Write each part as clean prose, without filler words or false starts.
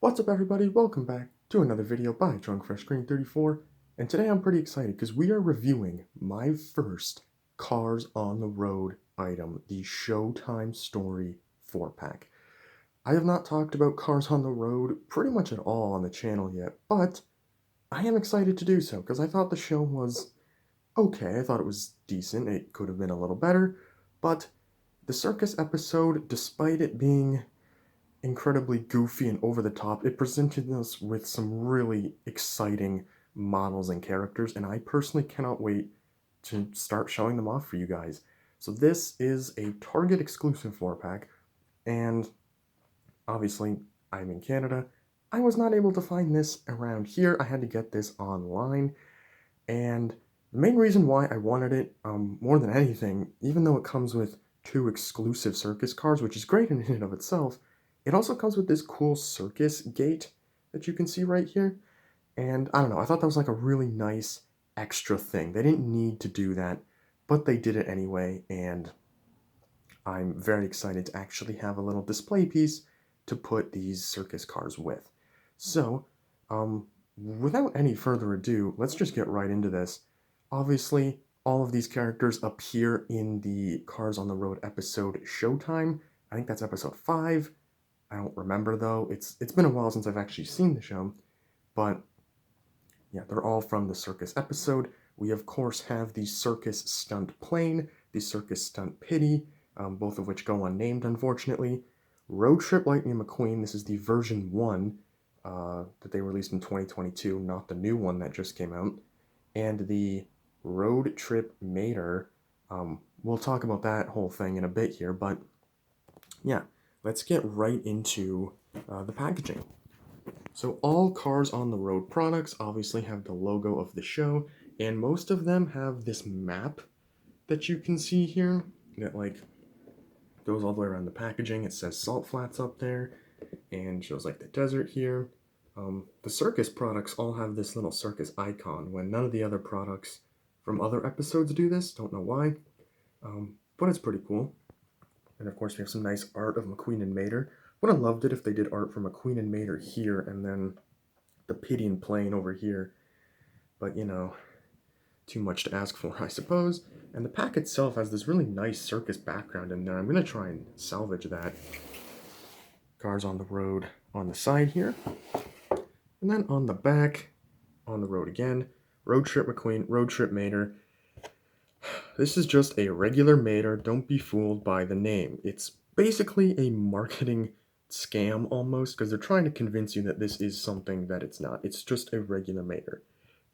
What's up everybody, welcome back to another video by DrunkFreshGreen34, and today I'm pretty excited because we are reviewing my first Cars on the Road item, the Showtime Story 4-pack. I have not talked about Cars on the Road pretty much at all on the channel yet, but I am excited to do so because I thought the show was okay. I thought it was decent. It could have been a little better, but the circus episode, despite it being incredibly goofy and over the top, it presented us with some really exciting models and characters, and I personally cannot wait to start showing them off for you guys. So this is a Target exclusive 4-pack, and obviously I'm in Canada. I was not able to find this around here. I had to get this online, and the main reason why I wanted it, more than anything, even though it comes with 2 exclusive circus cars, which is great in and of itself, it also comes with this cool circus gate that you can see right here. And I don't know, I thought that was like a really nice extra thing. They didn't need to do that, but they did it anyway, and I'm very excited to actually have a little display piece to put these circus cars with. So, without any further ado, let's just get right into this. Obviously, all of these characters appear in the Cars on the Road episode Showtime. I think that's episode 5. I don't remember though. It's been a while since I've actually seen the show, but yeah, they're all from the circus episode. We of course have the Circus Stunt Plane, the Circus Stunt Pitty, both of which go unnamed unfortunately. Road Trip Lightning McQueen, this is the version 1 that they released in 2022, not the new one that just came out. And the Road Trip Mater, we'll talk about that whole thing in a bit here, but yeah. Let's get right into the packaging. So all Cars on the Road products obviously have the logo of the show, and most of them have this map that you can see here that like goes all the way around the packaging. It says Salt Flats up there and shows like the desert here. The circus products all have this little circus icon when none of the other products from other episodes do this. Don't know why, but it's pretty cool. And of course, we have some nice art of McQueen and Mater. Would have loved it if they did art for McQueen and Mater here and then the Pitty and Plane over here. But, you know, too much to ask for, I suppose. And the pack itself has this really nice circus background in there. I'm going to try and salvage that. Cars on the Road on the side here. And then on the back, on the road again, Road Trip McQueen, Road Trip Mater. This is just a regular Mater, don't be fooled by the name. It's basically a marketing scam almost, because they're trying to convince you that this is something that it's not. It's just a regular Mater.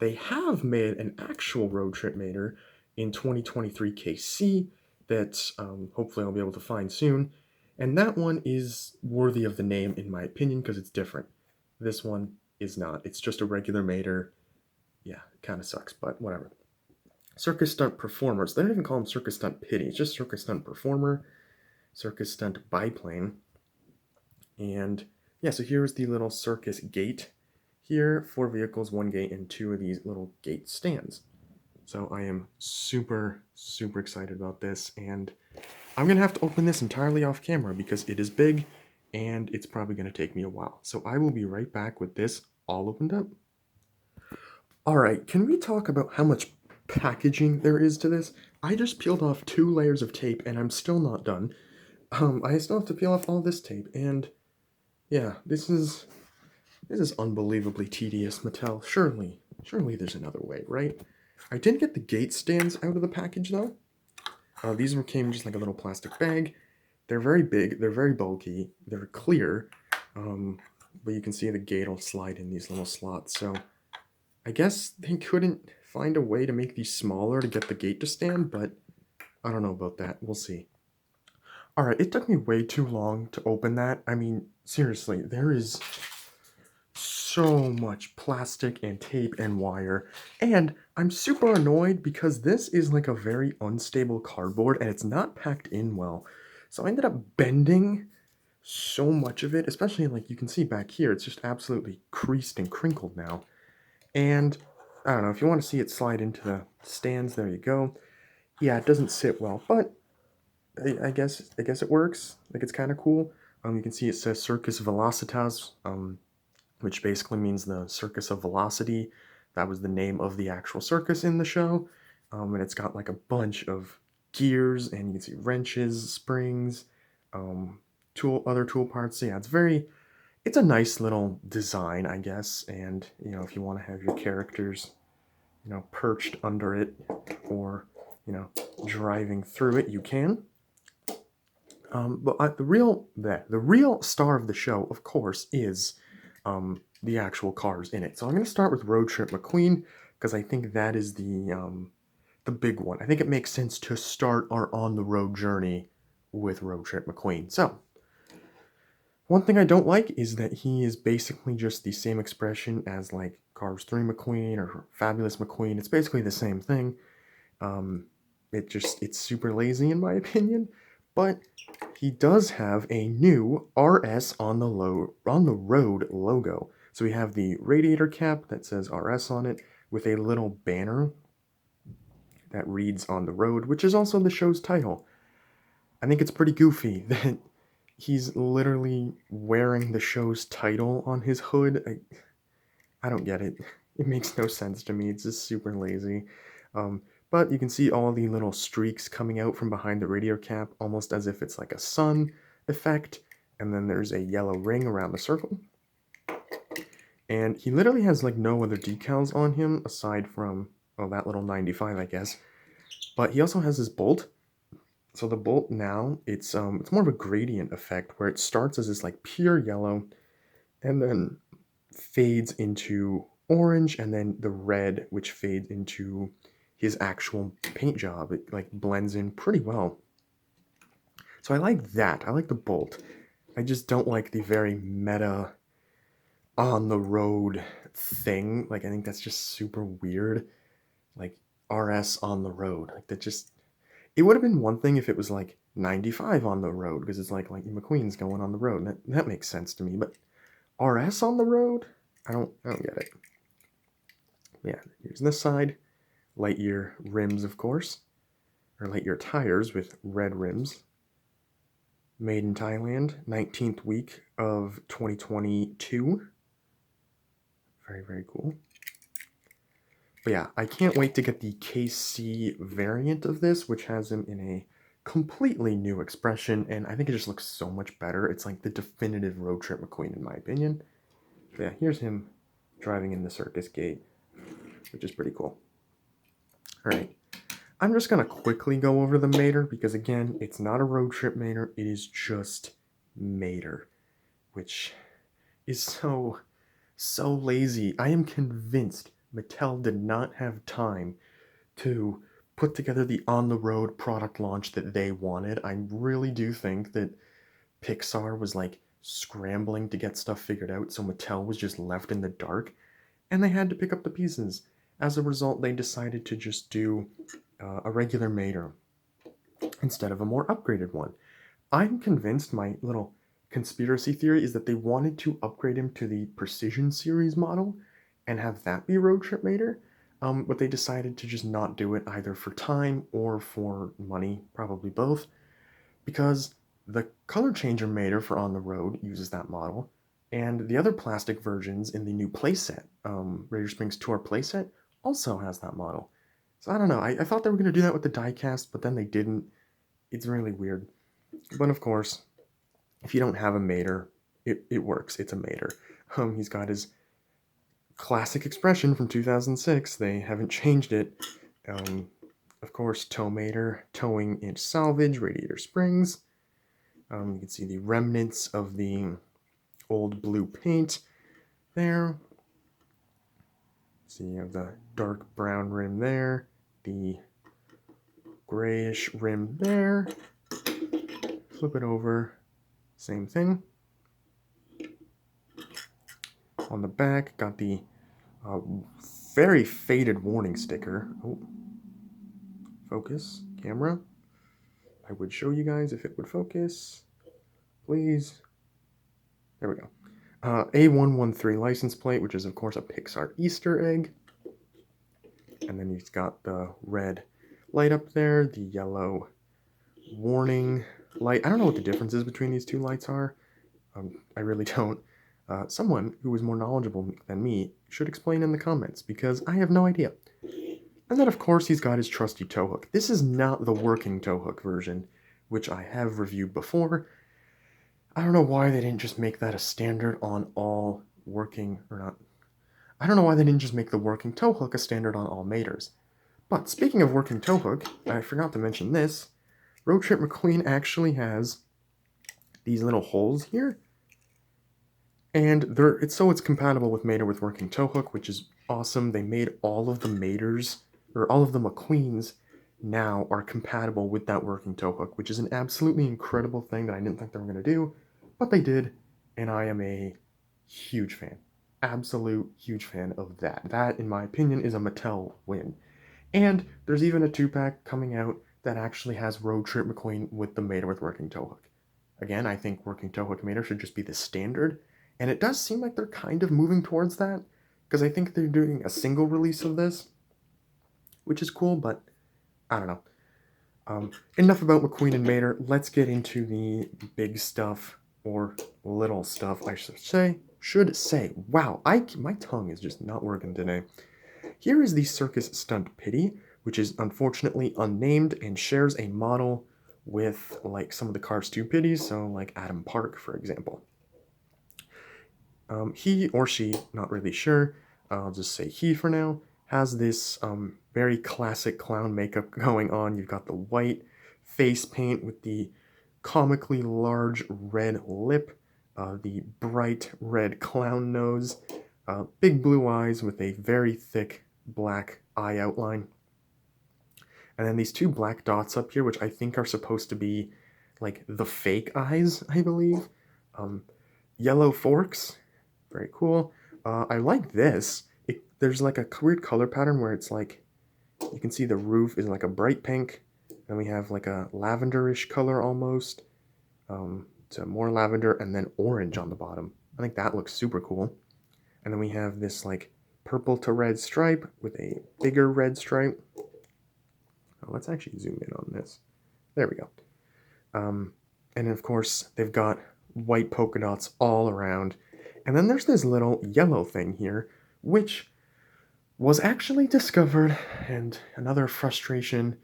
They have made an actual Road Trip Mater in 2023 KC that hopefully I'll be able to find soon, and that one is worthy of the name in my opinion because it's different. This one is not. It's just a regular Mater. Yeah, it kind of sucks, but whatever. Circus Stunt Performers. They don't even call them Circus Stunt Pitty. It's just Circus Stunt Performer, Circus Stunt Biplane. And yeah, so here's the little circus gate. Here, 4 vehicles, 1 gate, and 2 of these little gate stands. So I am super, super excited about this. And I'm going to have to open this entirely off camera because it is big and it's probably going to take me a while. So I will be right back with this all opened up. Alright, can we talk about how much packaging there is to this? I just peeled off 2 layers of tape and I'm still not done. I still have to peel off all this tape, and yeah, this is unbelievably tedious, Mattel. Surely there's another way, right? I did get the gate stands out of the package though. These came just like a little plastic bag. They're very big, they're very bulky, they're clear, but you can see the gate will slide in these little slots, so I guess they couldn't find a way to make these smaller to get the gate to stand, but I don't know about that. We'll see. Alright, it took me way too long to open that. I mean, seriously, there is so much plastic and tape and wire, and I'm super annoyed because this is like a very unstable cardboard and it's not packed in well. So I ended up bending so much of it, especially like you can see back here, it's just absolutely creased and crinkled now. And I don't know, if you want to see it slide into the stands, there you go. Yeah, it doesn't sit well, but I guess it works. Like, it's kind of cool. You can see it says Circus Velocitas. which basically means the Circus of Velocity. That was the name of the actual circus in the show. And it's got like a bunch of gears, and you can see wrenches, springs, um, other tool parts. So yeah, it's a nice little design, I guess. And if you want to have your characters, perched under it, or driving through it, you can. But the real star of the show, of course, is the actual cars in it. So I'm going to start with Road Trip McQueen because I think that is the big one. I think it makes sense to start our on the road journey with Road Trip McQueen. So one thing I don't like is that he is basically just the same expression as like Cars 3 McQueen or Fabulous McQueen. It's basically the same thing. It's super lazy in my opinion, but he does have a new RS on the road logo. So we have the radiator cap that says RS on it with a little banner that reads on the road, which is also the show's title. I think it's pretty goofy that he's literally wearing the show's title on his hood. I don't get it. It makes no sense to me. It's just super lazy. But you can see all the little streaks coming out from behind the radiator cap, almost as if it's like a sun effect. And then there's a yellow ring around the circle. And he literally has like no other decals on him aside from, well, that little 95, I guess. But he also has this bolt. So the bolt now, it's more of a gradient effect where it starts as this like pure yellow and then fades into orange, and then the red, which fades into his actual paint job. It like blends in pretty well. So I like that. I like the bolt. I just don't like the very meta on the road thing. Like I think that's just super weird. Like RS on the road. Like that just, it would have been one thing if it was like 95 on the road, because it's like McQueen's going on the road. And that makes sense to me. But RS on the road? I don't get it. Yeah, here's this side. Lightyear rims, of course. Or Lightyear tires with red rims. Made in Thailand, 19th week of 2022. Very, very cool. But yeah, I can't wait to get the KC variant of this, which has him in a completely new expression, and I think it just looks so much better. It's like the definitive Road Trip McQueen, in my opinion. But yeah, here's him driving in the circus gate, which is pretty cool. Alright, I'm just going to quickly go over the Mater, because again, it's not a Road Trip Mater, it is just Mater, which is so lazy. I am convinced Mattel did not have time to put together the on-the-road product launch that they wanted. I really do think that Pixar was like scrambling to get stuff figured out, so Mattel was just left in the dark, and they had to pick up the pieces. As a result, they decided to just do a regular Mater instead of a more upgraded one. I'm convinced my little conspiracy theory is that they wanted to upgrade him to the Precision Series model and have that be Road Trip Mater, but they decided to just not do it either for time or for money, probably both, because the color changer Mater for On the Road uses that model, and the other plastic versions in the new playset, Radiator Springs Tour playset, also has that model. So I don't know, I thought they were going to do that with the diecast, but then they didn't. It's really weird. But of course, if you don't have a Mater, it works. It's a Mater. He's got his classic expression from 2006. They haven't changed it. Of course, tow Mater, towing inch salvage, radiator springs. You can see the remnants of the old blue paint there. So you have the dark brown rim there, the grayish rim there. Flip it over, same thing. On the back, got the very faded warning sticker. Oh, focus, camera. I would show you guys if it would focus. Please. There we go. A113 license plate, which is of course a Pixar Easter egg. And then you've got the red light up there, the yellow warning light. I don't know what the differences between these two lights are. I really don't. Someone who is more knowledgeable than me should explain in the comments, because I have no idea. And then, of course, he's got his trusty tow hook. This is not the working tow hook version, which I have reviewed before. I don't know why they didn't just make that a standard on all working, or not. I don't know why they didn't just make the working tow hook a standard on all maters. But speaking of working tow hook, I forgot to mention this. Road Trip McQueen actually has these little holes here, and it's compatible with Mater with working tow hook, which is awesome. They made all of the Maters, or all of the McQueens, now are compatible with that working tow hook, which is an absolutely incredible thing that I didn't think they were going to do, but they did, and I am a huge fan. Absolute huge fan of that. That, in my opinion, is a Mattel win. And there's even a 2-pack coming out that actually has Road Trip McQueen with the Mater with working tow hook. Again, I think working tow hook Mater should just be the standard, and it does seem like they're kind of moving towards that, because I think they're doing a single release of this, which is cool, but I don't know. Enough about McQueen and Mater. Let's get into the big stuff, or little stuff, I should say. Wow, my tongue is just not working today. Here is the Circus Stunt Pitty, which is unfortunately unnamed and shares a model with like some of the Cars 2 Pitties, so like Adam Park, for example. He or she, not really sure, I'll just say he for now, has this very classic clown makeup going on. You've got the white face paint with the comically large red lip, the bright red clown nose, big blue eyes with a very thick black eye outline. And then these 2 black dots up here, which I think are supposed to be like the fake eyes, I believe. Yellow forks, very cool. I like this. There's like a weird color pattern where it's like, you can see the roof is like a bright pink, and we have like a lavenderish color almost, to more lavender, and then orange on the bottom. I think that looks super cool. And then we have this like purple to red stripe with a bigger red stripe. Oh, let's actually zoom in on this. There we go. And of course, they've got white polka dots all around. And then there's this little yellow thing here, which was actually discovered, and another frustration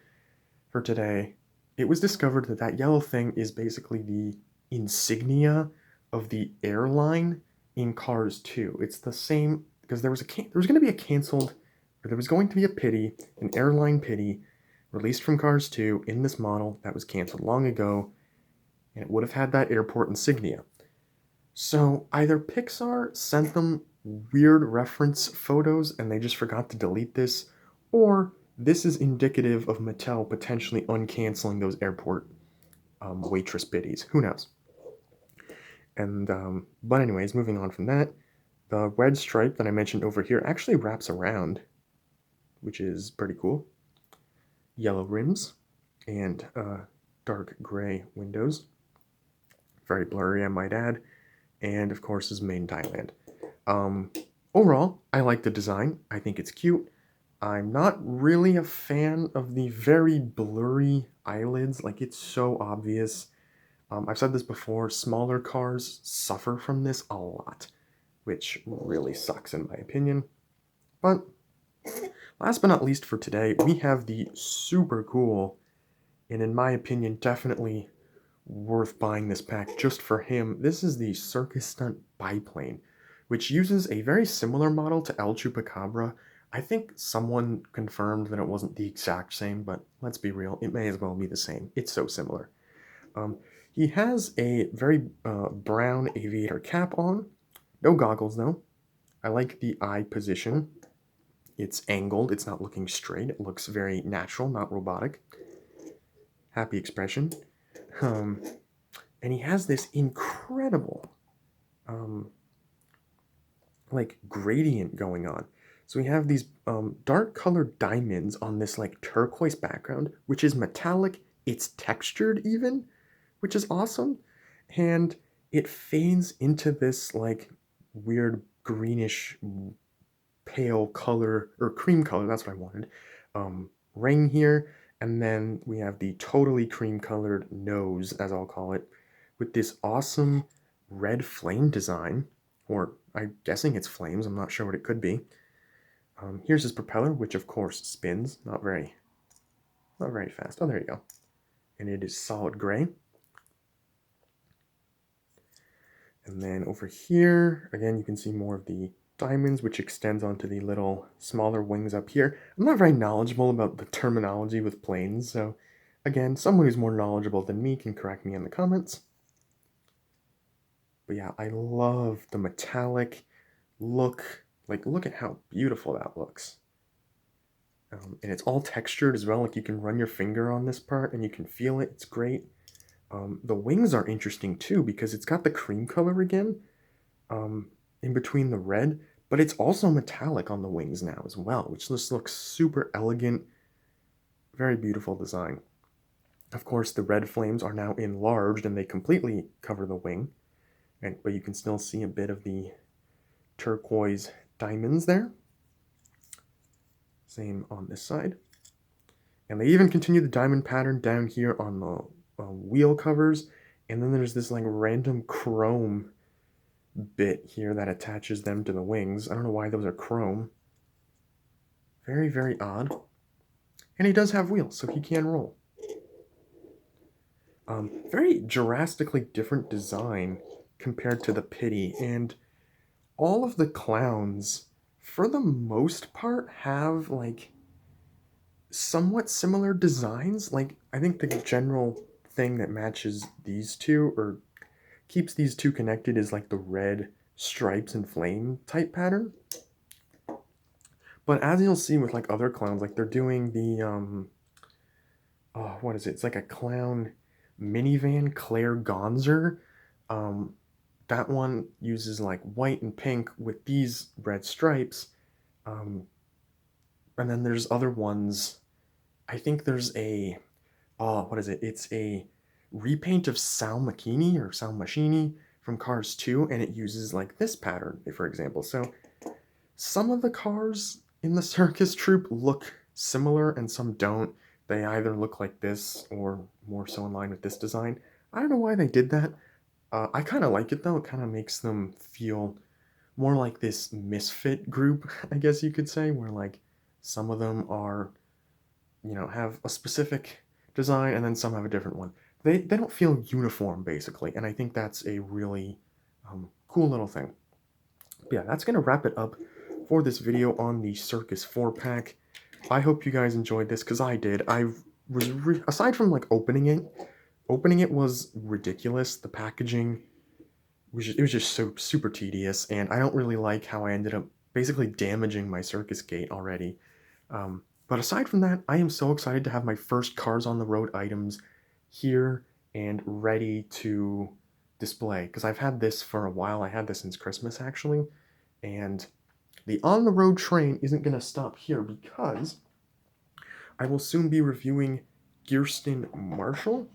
for today. It was discovered that that yellow thing is basically the insignia of the airline in Cars 2. It's the same, because there was going to be a Pitty, an airline Pitty, released from Cars 2 in this model that was canceled long ago, and it would have had that airport insignia. So either Pixar sent them weird reference photos and they just forgot to delete this, or this is indicative of Mattel potentially uncanceling those airport waitress biddies. Who knows? And but anyways, moving on from that, the red stripe that I mentioned over here actually wraps around, which is pretty cool. Yellow rims and dark gray windows. Very blurry, I might add. And of course is made in Thailand. Overall, I like the design. I think it's cute. I'm not really a fan of the very blurry eyelids. Like, it's so obvious. I've said this before, smaller cars suffer from this a lot, which really sucks in my opinion. But last but not least for today, we have the super cool, and in my opinion, definitely worth buying this pack just for him. This is the Circus Stunt biplane, which uses a very similar model to El Chupacabra. I think someone confirmed that it wasn't the exact same, but let's be real, it may as well be the same. It's so similar. He has a very brown aviator cap on. No goggles, though. I like the eye position. It's angled. It's not looking straight. It looks very natural, not robotic. Happy expression. And he has this incredible, like, gradient going on. So we have these dark colored diamonds on this, like, turquoise background, which is metallic. It's textured even, which is awesome. And it fades into this, like, weird greenish pale color, or cream color, that's what I wanted, ring here. And then we have the totally cream colored nose, as I'll call it, with this awesome red flame design or I'm guessing it's flames. I'm not sure what it could be. Here's his propeller, which of course spins, not very fast. Oh, there you go. And it is solid gray. And then over here, again, you can see more of the diamonds, which extends onto the little smaller wings up here. I'm not very knowledgeable about the terminology with planes, so again, someone who's more knowledgeable than me can correct me in the comments. But yeah, I love the metallic look. Like, look at how beautiful that looks. And it's all textured as well. Like, you can run your finger on this part and you can feel it. It's great. The wings are interesting too because it's got the cream color again in between the red, but it's also metallic on the wings now as well, which just looks super elegant. Very beautiful design. Of course, the red flames are now enlarged and they completely cover the wing, but you can still see a bit of the turquoise diamonds there. Same on this side. And they even continue the diamond pattern down here on the wheel covers, and then there's this like random chrome bit here that attaches them to the wings. I don't know why those are chrome. Very, very odd. And he does have wheels, so he can roll. Very drastically different design compared to the Pitty, and all of the clowns, for the most part, have like somewhat similar designs. Like, I think the general thing that matches these two or keeps these two connected is like the red stripes and flame type pattern. But as you'll see with like other clowns, like they're doing the oh, what is it? It's like a clown minivan, Claire Gonzer. That one uses like white and pink with these red stripes. And then there's other ones. I think there's a what is it? It's a repaint of Sal Machini or Sal Machini from Cars 2, and it uses like this pattern, for example. So some of the cars in the circus troupe look similar and some don't. They either look like this or more so in line with this design. I don't know why they did that. I kind of like it though. It kind of makes them feel more like this misfit group, I guess you could say, where like some of them are, you know, have a specific design and then some have a different one. They don't feel uniform basically, and I think that's a really cool little thing. But yeah, that's gonna wrap it up for this video on the Circus 4-pack. I hope you guys enjoyed this because I did. I was aside from like opening it was ridiculous. The packaging it was just so super tedious, and I don't really like how I ended up basically damaging my circus gate already. But aside from that, I am so excited to have my first Cars on the Road items here and ready to display, because I've had this for a while. I had this since Christmas actually, and the on the road train isn't going to stop here because I will soon be reviewing Gearston Marshall.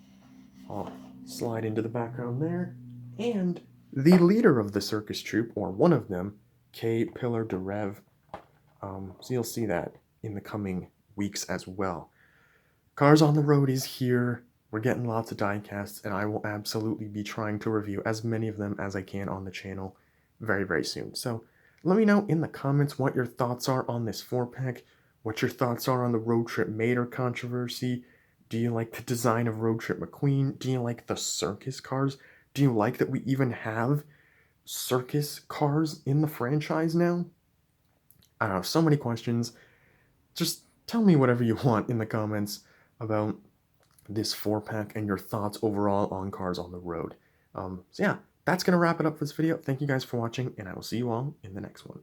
I'll slide into the background there, and the leader of the circus troupe, or one of them, K. Pillar de Rev. So you'll see that in the coming weeks as well. Cars on the Road is here. We're getting lots of die-casts, and I will absolutely be trying to review as many of them as I can on the channel very, very soon. So let me know in the comments what your thoughts are on this 4-pack, what your thoughts are on the Road Trip Mater controversy. Do you like the design of Road Trip McQueen? Do you like the circus cars? Do you like that we even have circus cars in the franchise now? I don't know, so many questions. Just tell me whatever you want in the comments about this 4-pack and your thoughts overall on Cars on the Road. So yeah, that's going to wrap it up for this video. Thank you guys for watching, and I will see you all in the next one.